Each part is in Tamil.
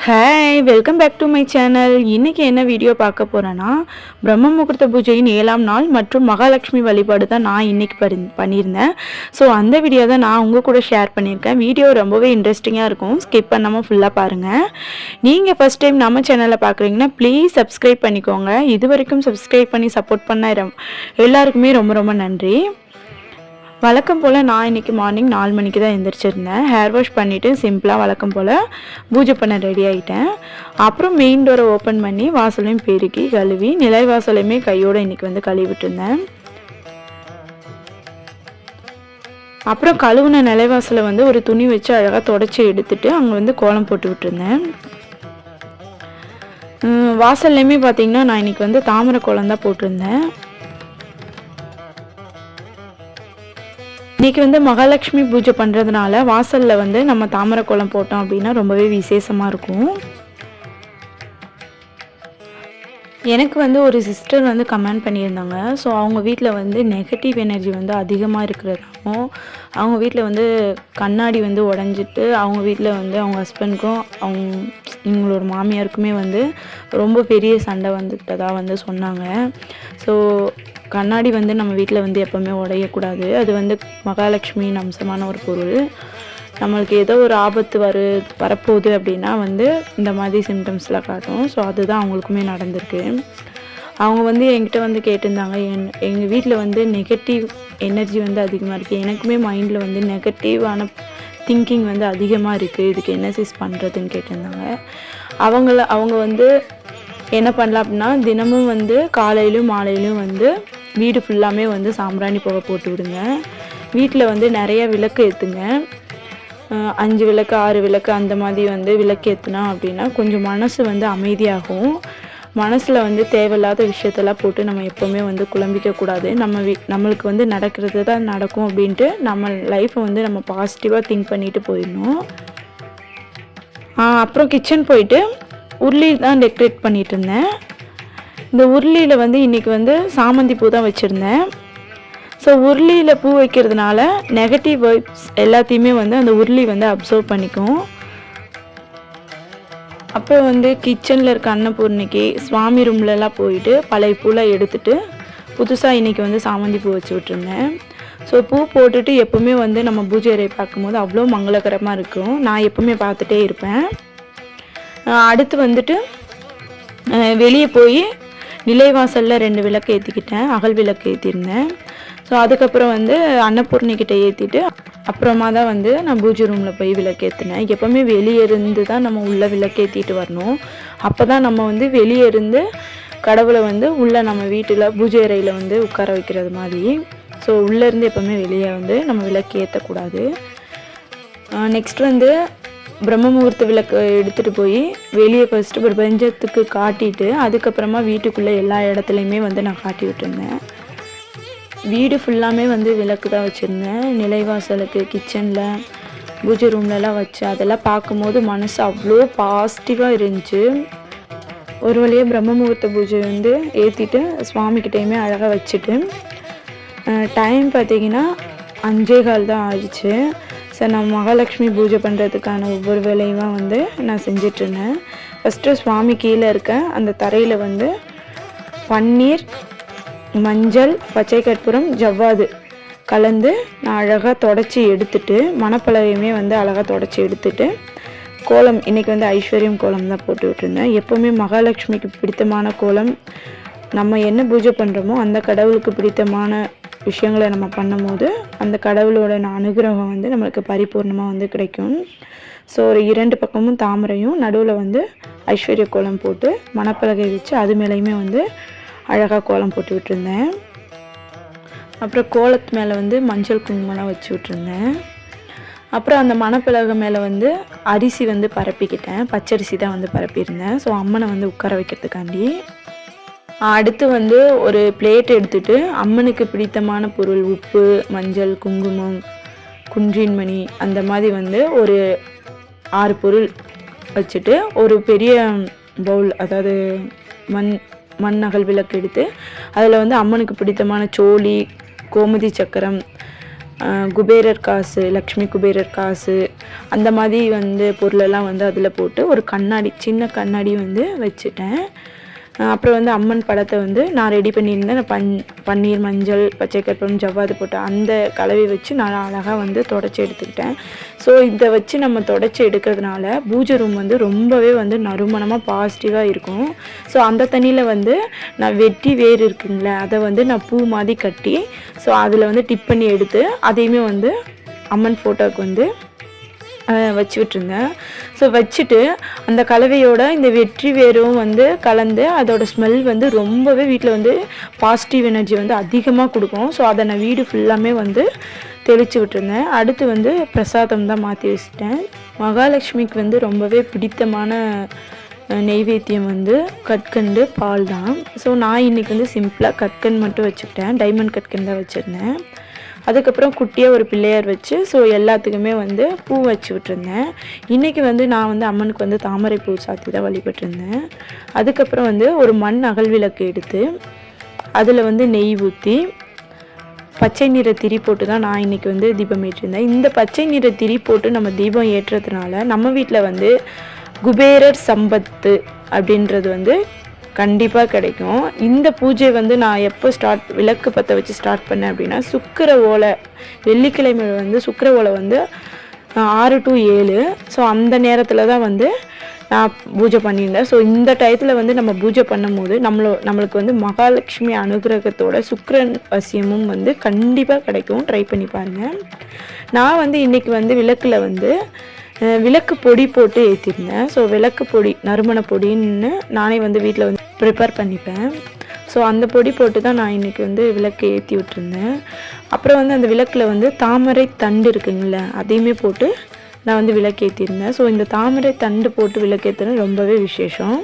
Hi welcome back to my channel. இன்றைக்கி என்ன வீடியோ பார்க்க போகிறேன்னா, பிரம்ம முகூர்த்த பூஜையின் 7ஆம் நாள் மற்றும் மகாலட்சுமி வழிபாடு தான் நான் இன்றைக்கி பண்ணியிருந்தேன். ஸோ அந்த வீடியோ தான் நான் உங்கள் கூட ஷேர் பண்ணியிருக்கேன். வீடியோ ரொம்பவே இன்ட்ரெஸ்டிங்காக இருக்கும், ஸ்கிப் பண்ணாமல் ஃபுல்லாக பாருங்கள். நீங்கள் ஃபஸ்ட் டைம் நம்ம சேனலை பார்க்குறீங்கன்னா ப்ளீஸ் சப்ஸ்கிரைப் பண்ணிக்கோங்க. இது வரைக்கும் சப்ஸ்கிரைப் பண்ணி சப்போர்ட் பண்ண எல்லாருக்குமே ரொம்ப ரொம்ப நன்றி. வழக்கம் போல் நான் இன்றைக்கி மார்னிங் 4 மணிக்கு தான் எழுந்திரிச்சிருந்தேன். ஹேர் வாஷ் பண்ணிவிட்டு சிம்பிளாக வழக்கம் போல் பூஜை பண்ண ரெடி ஆகிட்டேன். அப்புறம் மெயின் டோரை ஓப்பன் பண்ணி வாசலையும் பெருக்கி கழுவி நிலைவாசலையுமே கையோடு இன்றைக்கி கழுவிட்டுருந்தேன். அப்புறம் கழுவுன நிலைவாசலை ஒரு துணி வச்சு அழகாக தொடச்சி எடுத்துட்டு அங்கே கோலம் போட்டு விட்டுருந்தேன். வாசல்லையுமே பார்த்திங்கன்னா நான் இன்றைக்கி தாமரை கோலம் தான் போட்டிருந்தேன். இன்றைக்கி மகாலட்சுமி பூஜை பண்ணுறதுனால வாசலில் நம்ம தாமரை கோலம் போட்டோம் அப்படின்னா ரொம்பவே விசேஷமாக இருக்கும். எனக்கு ஒரு சிஸ்டர் கமெண்ட் பண்ணியிருந்தாங்க. ஸோ அவங்க வீட்டில் நெகட்டிவ் எனர்ஜி அதிகமாக இருக்கிறதாகவும், அவங்க வீட்டில் கண்ணாடி உடஞ்சிட்டு அவங்க வீட்டில் அவங்க ஹஸ்பண்டுக்கும் இவங்களோட மாமியாருக்குமே ரொம்ப பெரிய சண்டை வந்துக்கிட்டதாக சொன்னாங்க. ஸோ கண்ணாடி நம்ம வீட்டில் எப்போவுமே உடையக்கூடாது. அது மகாலட்சுமியின் அம்சமான ஒரு பொருள். நம்மளுக்கு ஏதோ ஒரு ஆபத்து வரப்போகுது அப்படின்னா இந்த மாதிரி சிம்டம்ஸ்லாம் காட்டும். ஸோ அதுதான் அவங்களுக்குமே நடந்திருக்கு. அவங்க என்கிட்ட கேட்டிருந்தாங்க, எங்கள் வீட்டில் நெகட்டிவ் எனர்ஜி அதிகமாக இருக்குது, எனக்குமே மைண்டில் நெகட்டிவான திங்கிங் அதிகமாக இருக்குது, இதுக்கு என்ன சிஸ் பண்ணுறதுன்னு கேட்டிருந்தாங்க. அவங்க என்ன பண்ணலாம் அப்படின்னா, தினமும் காலையிலும் மாலையிலும் வீடு ஃபுல்லாமே சாம்பிராணி புகை போட்டு விடுங்க. வீட்டில் நிறைய விளக்கு ஏற்றுங்க. 5 விளக்கு 6 விளக்கு அந்த மாதிரி விளக்கு ஏற்றுனா அப்படின்னா கொஞ்சம் மனசு அமைதியாகும். மனசில் தேவையில்லாத விஷயத்தெல்லாம் போட்டு நம்ம எப்போவுமே குழம்பிக்கக்கூடாது. நம்மளுக்கு நடக்கிறது தான் நடக்கும் அப்படின்ட்டு நம்ம லைஃப்பை நம்ம பாசிட்டிவாக திங்க் பண்ணிட்டு போயிடணும். அப்புறம் கிச்சன் போயிட்டு உருளி தான் டெக்கரேட் பண்ணிகிட்டு இருந்தேன். இந்த உருளியில் இன்றைக்கி சாமந்தி பூ தான் வச்சுருந்தேன். ஸோ உருளியில் பூ வைக்கிறதுனால நெகட்டிவ் வைப்ஸ் எல்லாத்தையுமே அந்த உருளி அப்சர்வ் பண்ணிக்கும். அப்புறம் கிச்சனில் இருக்க அன்னபூர்ணிக்கு சுவாமி ரூம்லலாம் போயிட்டு பழைய பூலாம் எடுத்துகிட்டு புதுசாக இன்றைக்கி சாமந்தி பூ வச்சு விட்ருந்தேன். ஸோ பூ போட்டுட்டு எப்போவுமே நம்ம பூஜை அறை பார்க்கும்போது அவ்வளோ மங்களகரமாக இருக்கும். நான் எப்போவுமே பார்த்துட்டே இருப்பேன். அடுத்து வெளியே போய் நிலைவாசலில் 2 விளக்கு ஏற்றிக்கிட்டேன். அகல் விளக்கு ஏற்றிருந்தேன். ஸோ அதுக்கப்புறம் அன்னபூர்ணிக்கிட்ட ஏற்றிட்டு அப்புறமா தான் நான் பூஜை ரூமில் போய் விளக்கு ஏற்றினேன். எப்போவுமே வெளியே இருந்து தான் நம்ம உள்ளே விளக்கு ஏற்றிட்டு வரணும். அப்போ தான் நம்ம வெளியே இருந்து கடவுளை உள்ளே நம்ம வீட்டில் பூஜை அறையில் உட்கார வைக்கிறது மாதிரி. ஸோ உள்ளேருந்து எப்போவுமே வெளியே நம்ம விளக்கு ஏற்றக்கூடாது. நெக்ஸ்ட் பிரம்ம முகூர்த்த விளக்கு எடுத்துகிட்டு போய் வெளியே ஃபஸ்ட்டு பிரபஞ்சத்துக்கு காட்டிட்டு அதுக்கப்புறமா வீட்டுக்குள்ளே எல்லா இடத்துலையுமே நான் காட்டி விட்டுருந்தேன். வீடு ஃபுல்லாமே விளக்கு தான் வச்சுருந்தேன். நிலைவாசலுக்கு, கிச்சனில், பூஜை ரூம்லலாம் வச்சு அதெல்லாம் பார்க்கும்போது மனசு அவ்வளோ பாசிட்டிவாக இருந்துச்சு. ஒரு வழியாக பிரம்ம முகூர்த்த பூஜை ஏற்றிட்டு சுவாமிக்கிட்டேயுமே அழகாக வச்சுட்டு டைம் பார்த்திங்கன்னா 5:15 தான் ஆயிடுச்சு. சார் நான் மகாலட்சுமி பூஜை பண்ணுறதுக்கான ஒவ்வொரு வேலையுமா நான் செஞ்சிட்ருந்தேன். ஃபஸ்ட்டு சுவாமி கீழே இருக்க அந்த தரையில் பன்னீர், மஞ்சள், பச்சை கற்பூரம், ஜவ்வாது கலந்து நான் அழகாக தொடச்சி எடுத்துட்டு மணப்பலகையுமே அழகாக தொடச்சி எடுத்துட்டு கோலம் இன்றைக்கி ஐஸ்வர்யம் கோலம் தான் போட்டு விட்டுருந்தேன். எப்போவுமே மகாலட்சுமிக்கு பிடித்தமான கோலம், நம்ம என்ன பூஜை பண்ணுறோமோ அந்த கடவுளுக்கு பிடித்தமான விஷயங்களை நம்ம பண்ணும்போது அந்த கடவுளோட அனுகிரகம் நம்மளுக்கு பரிபூர்ணமாக கிடைக்கும். ஸோ ஒரு 2 பக்கமும் தாமரையும் நடுவில் ஐஸ்வர்ய கோலம் போட்டு மணப்பலகை வச்சு அது மேலேயுமே அழகாக கோலம் போட்டு விட்டுருந்தேன். அப்புறம் கோலத்து மேலே மஞ்சள் குங்குமம்லாம் வச்சு விட்டுருந்தேன். அப்புறம் அந்த மணப்பலகை மேலே அரிசி பரப்பிக்கிட்டேன். பச்சரிசி தான் பரப்பியிருந்தேன். ஸோ அம்மனை உட்கார வைக்கிறதுக்காண்டி. அடுத்து ஒரு பிளேட் எடுத்துகிட்டு அம்மனுக்கு பிடித்தமான பொருள் உப்பு, மஞ்சள், குங்குமம், குன்றின்மணி அந்த மாதிரி ஒரு 6 பொருள் வச்சுட்டு ஒரு பெரிய பவுல், அதாவது மண் அகல் விளக்கு எடுத்து அதில் அம்மனுக்கு பிடித்தமான சோழி, கோமதி சக்கரம், குபேரர் காசு, லக்ஷ்மி குபேரர் காசு அந்த மாதிரி வந்து பொருளெல்லாம் வந்து அதில் போட்டு ஒரு கண்ணாடி, சின்ன கண்ணாடி வந்து வச்சுட்டேன். அப்புறம் வந்து அம்மன் படத்தை வந்து நான் ரெடி பண்ணியிருந்தேன். நான் பன்னீர், மஞ்சள், பச்சை கற்பூரம், ஜவ்வாது போட்டு அந்த கலவை வச்சு நான் அழகாக வந்து தொடச்சி எடுத்துக்கிட்டேன். ஸோ இதை வச்சு நம்ம தொடச்சி எடுக்கிறதுனால பூஜை ரூம் வந்து ரொம்பவே வந்து நறுமணமாக பாசிட்டிவாக இருக்கும். ஸோ அந்த தண்ணியில் வந்து நான் வெட்டி வேர் இருக்குங்களே அதை வந்து நான் பூ மாதிரி கட்டி ஸோ அதில் வந்து டிப் பண்ணி எடுத்து அதையுமே வந்து அம்மன் ஃபோட்டோவுக்கு வந்து வச்சு விட்டுருந்தேன். ஸோ வச்சுட்டு அந்த கலவையோட இந்த வெற்றி வேரும் வந்து கலந்து அதோட ஸ்மெல் வந்து ரொம்பவே வீட்டில் வந்து பாசிட்டிவ் எனர்ஜி வந்து அதிகமாக கொடுக்கும். ஸோ அதை நான் வீடு ஃபுல்லாமே வந்து தெளித்து விட்டுருந்தேன். அடுத்து வந்து பிரசாதம் தான் மாற்றி வச்சுட்டேன். மகாலட்சுமிக்கு வந்து ரொம்பவே பிடித்தமான நெய்வேத்தியம் வந்து கற்கண்டு, பால் தான். ஸோ நான் இன்றைக்கி வந்து சிம்பிளாக கற்கண்டு மட்டும் வச்சுக்கிட்டேன். டைமண்ட் கற்கண்டு தான் வச்சுருந்தேன். அதுக்கப்புறம் குட்டியாக ஒரு பிள்ளையார் வச்சு ஸோ எல்லாத்துக்குமே வந்து பூ வச்சு விட்டுருந்தேன். இன்றைக்கி வந்து நான் வந்து அம்மனுக்கு வந்து தாமரை பூ சாத்தி தான் வழிபட்டிருந்தேன். அதுக்கப்புறம் வந்து ஒரு மண் அகல் விளக்கு எடுத்து அதில் வந்து நெய் ஊற்றி பச்சை நிற திரி போட்டு தான் நான் இன்றைக்கி வந்து தீபம் ஏற்றிருந்தேன். இந்த பச்சை நிற திரி போட்டு நம்ம தீபம் ஏற்றுறதுனால நம்ம வீட்டில் வந்து குபேரர் சம்பத்து அப்படின்றது வந்து கண்டிப்பாக கிடைக்கும். இந்த பூஜை வந்து நான் எப்போ விளக்கு பற்ற வச்சு ஸ்டார்ட் பண்ணேன் அப்படின்னா சுக்கிர ஓலை, வெள்ளிக்கிழமை வந்து சுக்கிர ஓலை வந்து 6 to 7. ஸோ அந்த நேரத்தில் தான் வந்து நான் பூஜை பண்ணியிருந்தேன். ஸோ இந்த டயத்தில் வந்து நம்ம பூஜை பண்ணும் போது நம்மளுக்கு வந்து மகாலட்சுமி அனுகிரகத்தோட சுக்கிரன் வசியமும் வந்து கண்டிப்பாக கிடைக்கும். ட்ரை பண்ணி பாருங்கள். நான் வந்து இன்றைக்கி வந்து விளக்கில் வந்து விளக்கு பொடி போட்டு ஏற்றிருந்தேன். ஸோ விளக்கு பொடி, நறுமண பொடின்னு நானே வந்து வீட்டில் வந்து ப்ரிப்பேர் பண்ணிப்பேன். ஸோ அந்த பொடி போட்டு தான் நான் இன்றைக்கி வந்து விளக்கு ஏற்றி விட்டுருந்தேன். அப்புறம் வந்து அந்த விளக்கில் வந்து தாமரை தண்டு இருக்குங்கள அதையுமே போட்டு நான் வந்து விளக்கு ஏற்றிருந்தேன். ஸோ இந்த தாமரை தண்டு போட்டு விளக்கு ஏற்றுறது ரொம்பவே விசேஷம்.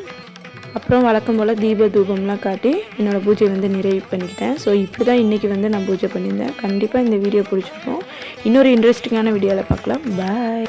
அப்புறம் வழக்கம் போல் தீப தூபம்லாம் காட்டி என்னோடய பூஜை வந்து நிறைவு பண்ணிக்கிட்டேன். ஸோ இப்படி தான் இன்றைக்கி வந்து நான் பூஜை பண்ணியிருந்தேன். கண்டிப்பாக இந்த வீடியோ பிடிச்சிருக்கோம். இன்னொரு இன்ட்ரெஸ்டிங்கான வீடியோவில் பார்க்கலாம். பாய்.